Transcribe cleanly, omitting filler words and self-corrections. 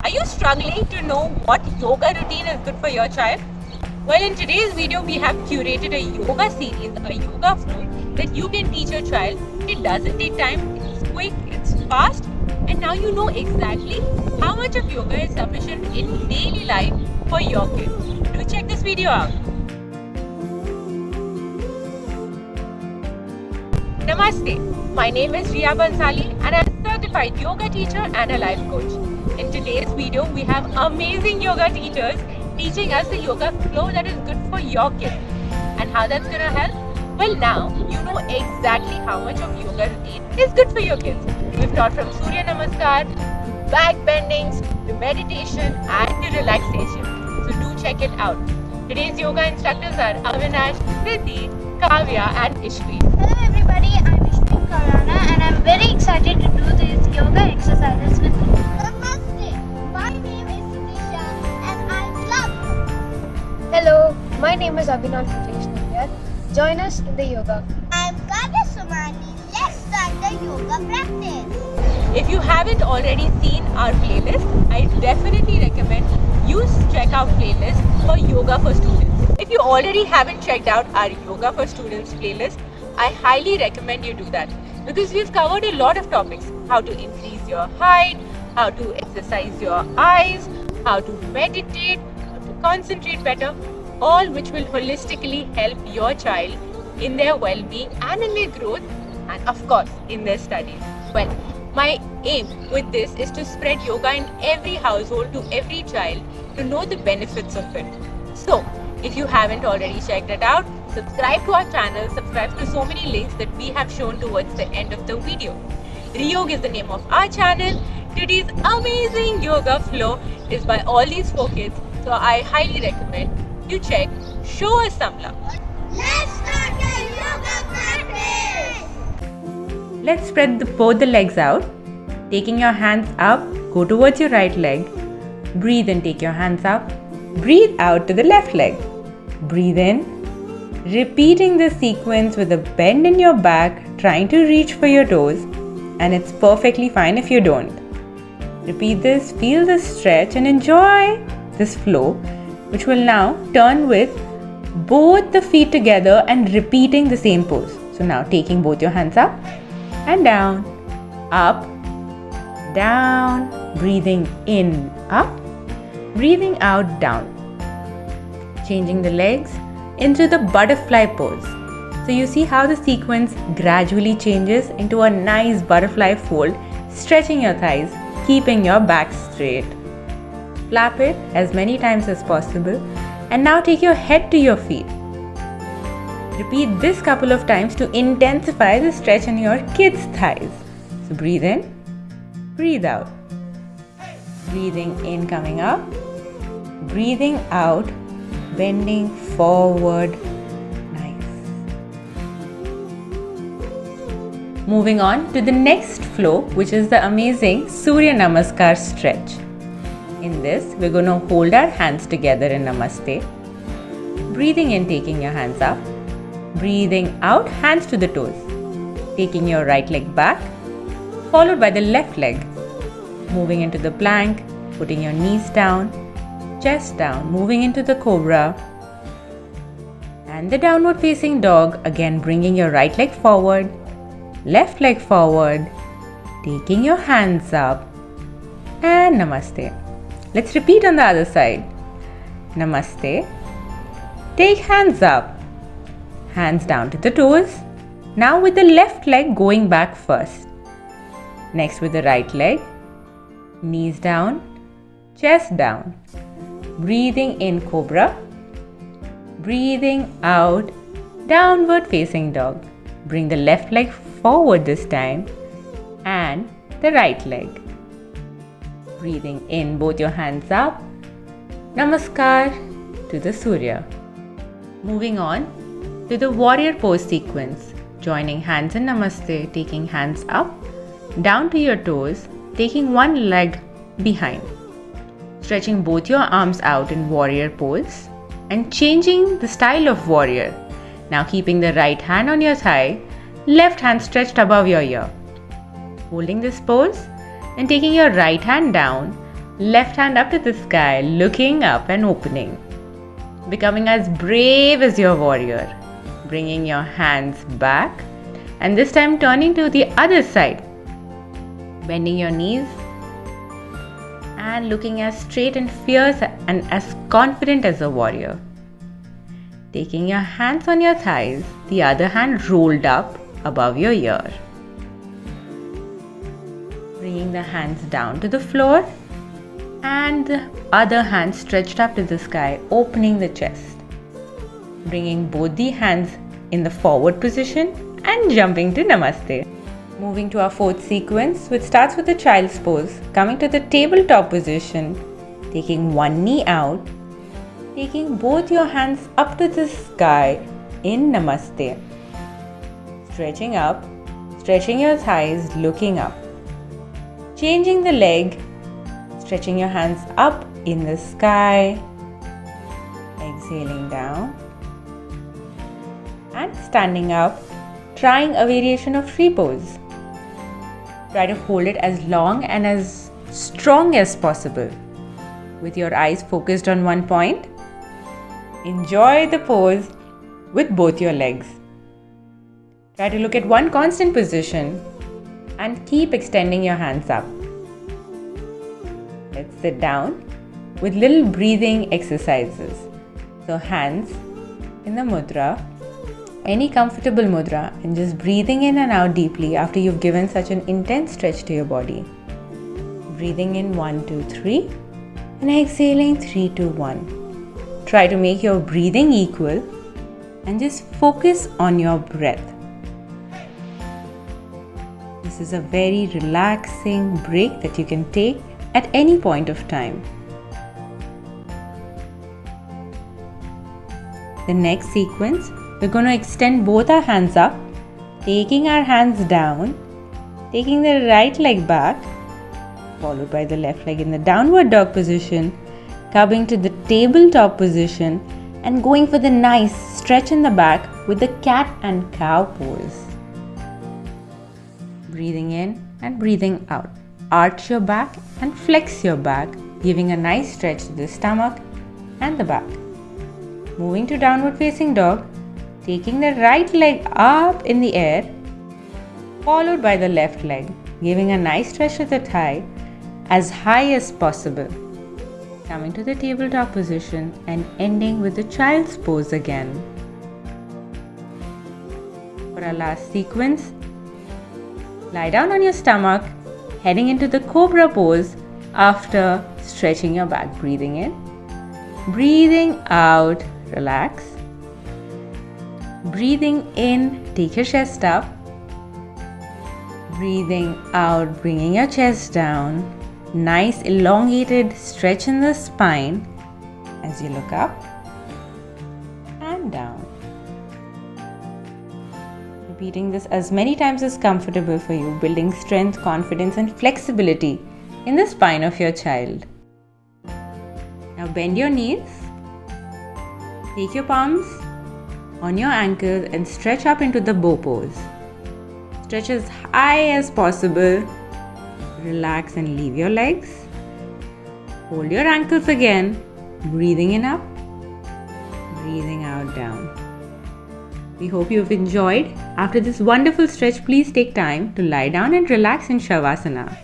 Are you struggling to know what yoga routine is good for your child? Well, in today's video, we have curated a yoga series, a yoga flow that you can teach your child. It doesn't take time, it's quick, it's fast, and now you know exactly how much of yoga is sufficient in daily life for your kids. Do check this video out. Namaste, my name is Riya Bansali and I'm a certified yoga teacher and a life coach. In today's video, we have amazing yoga teachers teaching us the yoga flow that is good for your kids. And how that's going to help? Well, now you know exactly how much of yoga routine is good for your kids. We've taught from Surya Namaskar, to back bendings, to meditation and to relaxation. So do check it out. Today's yoga instructors are Avinash, Riddhi, Kavya and Ishvi. Hello everybody, I'm Ishmi Karana and I'm very excited to do these yoga exercises with you. Namaste, my name is Sutisha and I love Hello, my name is Abhinav Navyar. Join us in the yoga. I'm Kavya Sumani. Let's start the yoga practice. If you haven't already seen our playlist, I definitely recommend you check out playlist for Yoga for Students. If you already haven't checked out our Yoga for Students playlist, I highly recommend you do that because we've covered a lot of topics. How to increase your height, how to exercise your eyes, how to meditate, how to concentrate better, all which will holistically help your child in their well-being and in their growth and of course in their studies. Well, my aim with this is to spread yoga in every household to every child to know the benefits of it. So, if you haven't already checked it out, subscribe to our channel, subscribe to so many links that we have shown towards the end of the video. Riyog is the name of our channel. Today's amazing yoga flow is by all these 4 kids. So I highly recommend you check Show Us Some Love. Let's start the yoga practice. Let's spread both the legs out. Taking your hands up, go towards your right leg. Breathe and take your hands up. Breathe out to the left leg. Breathe in. Repeating the sequence with a bend in your back, trying to reach for your toes. And it's perfectly fine if you don't. Repeat this, feel the stretch and enjoy this flow, which will now turn with both the feet together and repeating the same pose. So now taking both your hands up and down, up, down, breathing in, up, breathing out, down. Changing the legs into the butterfly pose. So you see how the sequence gradually changes into a nice butterfly fold, stretching your thighs, keeping your back straight. Flap it as many times as possible and now take your head to your feet. Repeat this couple of times to intensify the stretch in your kids' thighs. So breathe in, breathe out. Breathing in, coming up. Breathing out, bending forward. Nice. Moving on to the next flow, which is the amazing Surya Namaskar stretch. In this, we're going to hold our hands together in Namaste. Breathing in, taking your hands up. Breathing out, hands to the toes. Taking your right leg back, followed by the left leg. Moving into the plank, putting your knees down, chest down, moving into the cobra. And the downward facing dog, again bringing your right leg forward, left leg forward, taking your hands up, and Namaste. Let's repeat on the other side. Namaste. Take hands up. Hands down to the toes. Now with the left leg going back first. Next with the right leg. Knees down. Chest down. Breathing in cobra. Breathing out downward facing dog. Bring the left leg forward this time. And the right leg. Breathing in, both your hands up. Namaskar to the Surya. Moving on to the warrior pose sequence. Joining hands in Namaste, taking hands up, down to your toes, taking one leg behind. Stretching both your arms out in warrior pose and changing the style of warrior. Now keeping the right hand on your thigh, left hand stretched above your ear. Holding this pose and taking your right hand down, Left hand up to the sky, looking up and opening. Becoming as brave as your warrior. Bringing your hands back and this time turning to the other side. Bending your knees and looking as straight and fierce and as confident as a warrior. Taking your hands on your thighs, the other hand rolled up above your ear. Bringing the hands down to the floor and the other hand stretched up to the sky, opening the chest. Bringing both the hands in the forward position and jumping to Namaste. Moving to our fourth sequence, which starts with the child's pose, coming to the tabletop position, taking one knee out, taking both your hands up to the sky in Namaste. Stretching up, stretching your thighs, looking up. Changing the leg, stretching your hands up in the sky, exhaling down, and standing up, trying a variation of tree pose. Try to hold it as long and as strong as possible. With your eyes focused on one point, enjoy the pose with both your legs. Try to look at one constant position and keep extending your hands up. Let's sit down with little breathing exercises. So hands in the mudra, any comfortable mudra, and just breathing in and out deeply after you've given such an intense stretch to your body. Breathing in 1, 2, 3 and exhaling 3, 2, 1. Try to make your breathing equal and just focus on your breath. This is a very relaxing break that you can take at any point of time. The next sequence, we're going to extend both our hands up, taking our hands down, taking the right leg back, followed by the left leg in the downward dog position, coming to the tabletop position and going for the nice stretch in the back with the cat and cow pose. Breathing in and breathing out. Arch your back and flex your back, giving a nice stretch to the stomach and the back. Moving to downward facing dog, taking the right leg up in the air, followed by the left leg, giving a nice stretch to the thigh as high as possible. Coming to the tabletop position and ending with the child's pose again. For our last sequence, lie down on your stomach, heading into the cobra pose after stretching your back. Breathing in, breathing out, relax. Breathing in, take your chest up. Breathing out, bringing your chest down. Nice elongated stretch in the spine as you look up and down. Repeating this as many times as comfortable for you, building strength, confidence and flexibility in the spine of your child. Now bend your knees. Take your palms on your ankles and stretch up into the bow pose. Stretch as high as possible. Relax and leave your legs. Hold your ankles again. Breathing in up. Breathing out down. We hope you've enjoyed. After this wonderful stretch, please take time to lie down and relax in Shavasana.